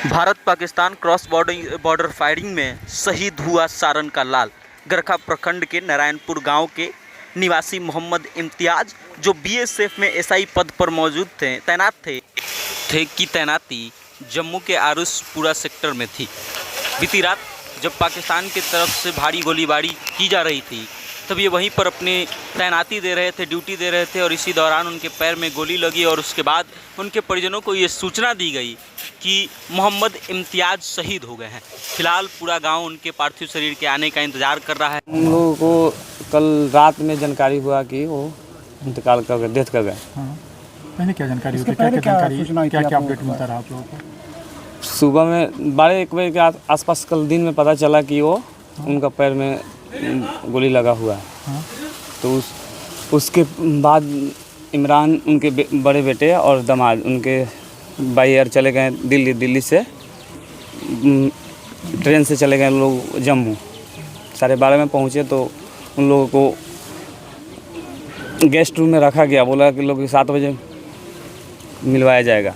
Bharat Pakistan cross border firing में शहीद हुआ सारण का लाल। गरखा प्रखंड के नारायणपुर गांव के निवासी मोहम्मद इम्तियाज, जो बीएसएफ में एसआई पद पर मौजूद तैनात थे की तैनाती जम्मू के आरुषपुरा सेक्टर में थी। बीती रात जब पाकिस्तान की तरफ से भारी गोलीबारी की जा रही थी, तब ये वहीं पर अपनी तैनाती दे रहे थे, ड्यूटी दे रहे थे और इसी दौरान उनके पैर में गोली लगी और उसके बाद उनके परिजनों को ये सूचना दी गई कि मोहम्मद इम्तियाज शहीद हो गए हैं। फिलहाल पूरा गांव उनके पार्थिव शरीर के आने का इंतजार कर रहा है। हम लोगों को कल रात में जानकारी हुआ कि वो इंतकाल कर गए, डेथ कर गए। पहले क्या जानकारी होती है? क्या अपडेट मिलता रहा आप लोगों को? सुबह में 12-1 बजे के आसपास कल दिन में पता चला कि वो उनका पैर में गोली लगा हुआ है। तो उसके बाद इमरान उनके बड़े बेटे और दामाद उनके बाई एयर चले गए दिल्ली से ट्रेन से चले गए लोग जम्मू। 12:30 में पहुँचे तो उन लोगों को गेस्ट रूम में रखा गया, बोला कि लोग 7 बजे मिलवाया जाएगा।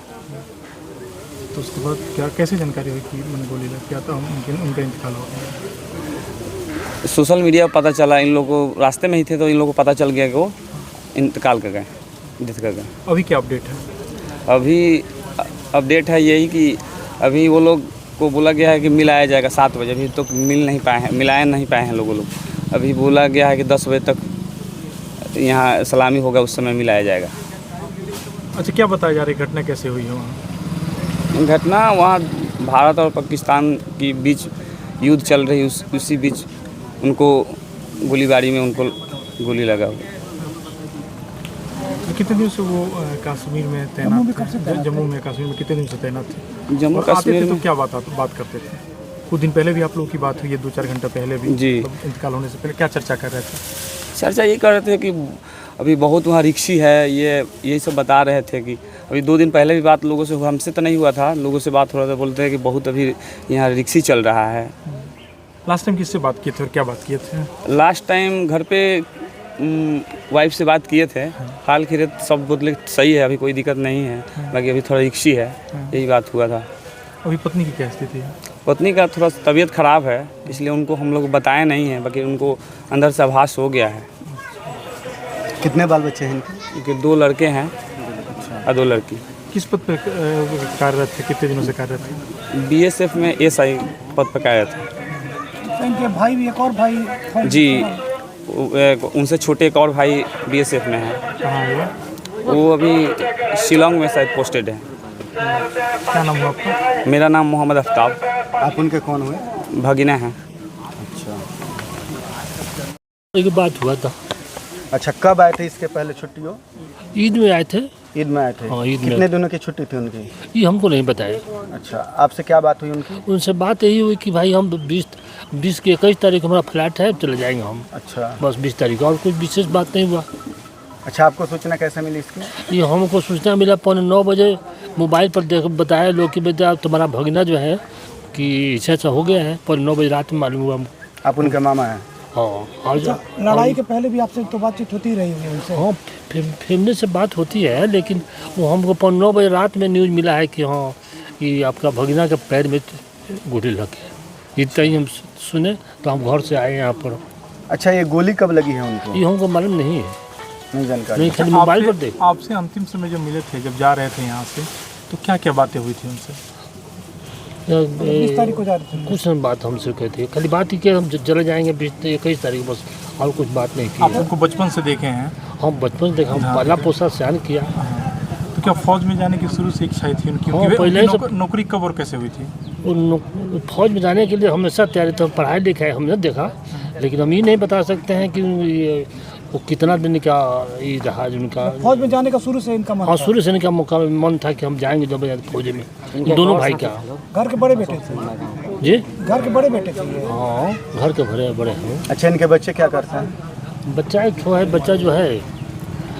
तो उसके बाद क्या कैसे जानकारी हुई कि मैंने गोली लग गया था, उनका इंतकाल हो गया? सोशल मीडिया पर पता चला, इन लोगों को रास्ते में ही थे तो इन लोगों को पता चल गया कि वो इंतकाल कर गए, डेथ कर गए। अभी क्या अपडेट है? अभी अपडेट है यही कि अभी वो लोग को बोला गया है कि मिलाया जाएगा 7 बजे। अभी तो मिलाया नहीं पाए हैं लोग। अभी बोला गया है कि 10 बजे तक यहाँ सलामी होगा, उस समय मिलाया जाएगा। अच्छा, क्या बताया जा रही घटना कैसे हुई है वहाँ? घटना वहाँ भारत और पाकिस्तान के बीच युद्ध चल रही, उसी बीच उनको गोलीबारी में उनको गोली लगा हुआ। कितने दिन से वो कश्मीर में तैनात थे? जम्मू में कश्मीर में कितने दिन से तैनात थे? जम्मू कश्मीर में तो क्या बात करते थे? कुछ दिन पहले भी आप लोगों की बात हुई है, 2-4 घंटे पहले भी जी। इंतकाल होने से पहले क्या चर्चा कर रहे थे? चर्चा ये कर रहे थे कि अभी बहुत वहाँ रिक्शी है, ये सब बता रहे थे कि अभी 2 दिन पहले भी बात लोगों से हुआ, हमसे तो नहीं हुआ था, लोगों से बात हो रहा था। बोलते हैं कि बहुत अभी यहाँ रिक्शी चल रहा है। लास्ट टाइम किससे बात किए थे और क्या बात किए थे? लास्ट टाइम घर पे वाइफ से बात किए थे। हाल खीरत सब बोले सही है, अभी कोई दिक्कत नहीं है, बाकी अभी थोड़ा रिक्शी है, यही बात हुआ था। अभी पत्नी की क्या स्थिति है? पत्नी का थोड़ा तबीयत खराब है, इसलिए उनको हम लोग बताया नहीं है, बाकी उनको अंदर से आभास हो गया है। कितने बाल बच्चे हैं इनके? 2 लड़के हैं और 2 लड़की। किस पद पे कार्यरत थे? कितने दिनों से कार्यरत थे? बीएसएफ में एसआई पद पर कार्यरत थे। इनके भाई भी, एक और भाई जी, उनसे छोटे एक और भाई बीएसएफ में है। कहाँ है वो अभी शिलोंग में शायद पोस्टेड है। क्या नाम हुआ आपका? मेरा नाम मोहम्मद आफ्ताब। आप उनके कौन हुए? भगीना है। अच्छा, एक बात हुआ था। अच्छा, कब आए थे इसके पहले छुट्टी हो? ईद में आए थे। ईद में आए थे? हाँ, ईद में। कितने दिनों की छुट्टी थी उनकी? ये हमको नहीं बताया। अच्छा, आपसे क्या बात हुई उनकी? उनसे बात यही हुई कि भाई हम 20 की 21 तारीख हमारा फ्लैट है, चले जाएंगे हम। अच्छा, बस 20 तारीख, और कुछ विशेष बात नहीं हुआ। अच्छा, आपको सूचना कैसे मिली इसकी? ये हमको सूचना मिला 9:15 बजे, मोबाइल पर बताया लोग कि बेटा तुम्हारा भगना जो है कि ऐसा हो गया है। 9:15 बजे रात में मालूम हुआ हमको। आप उनके मामा हैं? हाँ। लड़ाई के पहले भी आपसे तो बातचीत होती रही होगी उनसे? हाँ, फैमिली से बात होती है, लेकिन वो हमको 9:15 बजे रात में न्यूज़ मिला है कि हाँ कि आपका भगना के पैर में गोली लग गया। इतना ही हम सुने तो हम घर से आए यहाँ पर। अच्छा, ये गोली कब लगी है उनको? ये हमको मालूम नहीं है, नहीं जानकारी। नहीं, खाली मोबाइल पर देख। आपसे अंतिम समय जब मिले थे, जब जा रहे थे यहाँ से, तो क्या क्या बातें हुई थी उनसे? 20 तारीख को जा रहे थे। कुछ बात हमसे कहते हैं, खाली बात ही कि हम चले जाएंगे 21 तारीख, बस और कुछ बात नहीं की। आप उनको बचपन से देखे हैं? हम बचपन से देखा, हम पाला पोसा सयान किया। तो क्या फौज में जाने की शुरू से इच्छा थी उनकी? हाँ, पहले से नौकरी कब और कैसे हुई थी? फौज में जाने के लिए हमेशा तैयारी, तो पढ़ाई लिखाई हमने देखा, लेकिन हम ये नहीं बता सकते हैं कि वो कितना दिन का ये रहा उनका। फौज में जाने का शुरू से इनका मन? हाँ, शुरू से इनका मन था कि हम जाएंगे जब फौज में। दोनों भाई का। घर के बड़े बेटे थे? जी, घर के बड़े बेटे थे। हाँ, घर के बड़े हैं। अच्छा, इनके बच्चे क्या करते हैं? बच्चा एक है, बच्चा जो है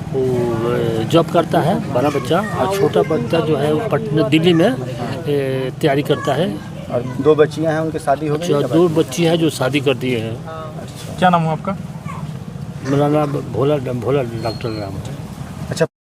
वो जॉब करता है, बड़ा बच्चा, और छोटा बच्चा जो है वो पटना दिल्ली में तैयारी करता है। और 2 बच्चियां हैं, उनकी शादी हो गई? अच्छा, 2 बच्ची हैं जो शादी कर दिए हैं। क्या नाम हुआ आपका? मेरा नाम भोला डॉक्टर नाम है।